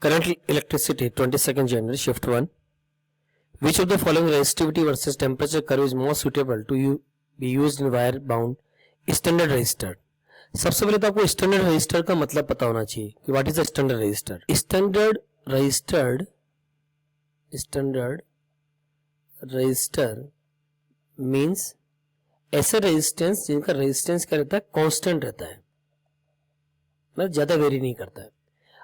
Current electricity 22nd January shift 1. Which of the following resistivity versus temperature curve is more suitable to be used in wire bound standard resistor? सबसे पहले तो आपको standard register का मतलब पता होना चाहिए कि what is a standard register. Standard register means ऐसे रेजिस्टेंस जिनका रेजिस्टेंस क्या रहता है, कांस्टेंट रहता है, मतलब ज्यादा वेरी नहीं करता है.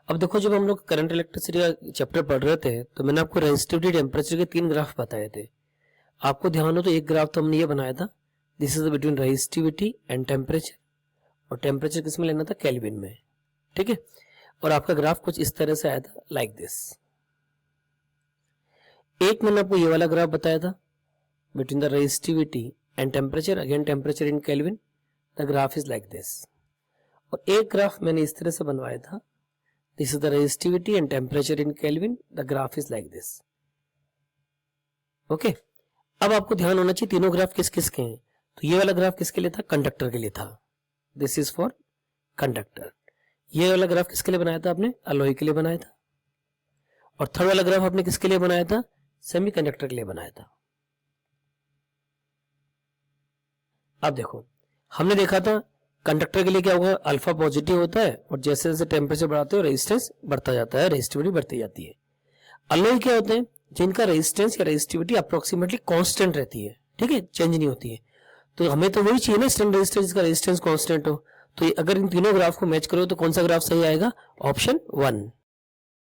अब देखो, जब हम लोग करंट इलेक्ट्रिसिटी का चैप्टर पढ़ रहे थे तो मैंने आपको रेजिस्टिविटी टेम्परेचर के 3 ग्राफ बताए थे. आपको ध्यान हो तो एक ग्राफ तो हमने ये बनाया था, this is between resistivity and temperature, और टेम्परेचर किस में लेना था, केल्विन में. ठीक है, और आपका ग्राफ कुछ इस तरह से आया था, लाइक दिस. एक मैंने आपको ये वाला ग्राफ बताया था between the resistivity and temperature, again temperature in kelvin, the graph is like this. और एक ग्राफ मैंने इस तरह से बनवाया था, this is the resistivity and temperature in Kelvin, the graph is like this. Okay, अब आपको ध्यान होना चाहिए तीनों ग्राफ किस किस के हैं. तो ये वाला ग्राफ किसके लिए था, कंडक्टर के लिए था, दिस इज फॉर कंडक्टर. ये वाला ग्राफ किसके लिए बनाया था आपने, अलॉय के लिए बनाया था. और थर्ड वाला ग्राफ आपने किसके लिए बनाया था, सेमीकंडक्टर के लिए बनाया था. अब देखो, हमने देखा था कंडक्टर के लिए क्या होगा, अल्फा पॉजिटिव होता है और जैसे जैसे टेम्परेचर बढ़ाते हो रेजिस्टेंस बढ़ता जाता है, रेजिस्टिविटी बढ़ती जाती है. अलॉय क्या होते हैं, जिनका रेजिस्टेंस या रेजिस्टिविटी अप्रोक्सीमेटली कांस्टेंट रहती है. ठीक है, चेंज नहीं होती है. तो हमें तो वही चाहिए ना स्टैंडर्ड रेजिस्टर जिसका रेजिस्टेंस कांस्टेंट हो. तो अगर इन तीनों ग्राफ को मैच करो तो कौन सा ग्राफ सही आएगा, ऑप्शन 1.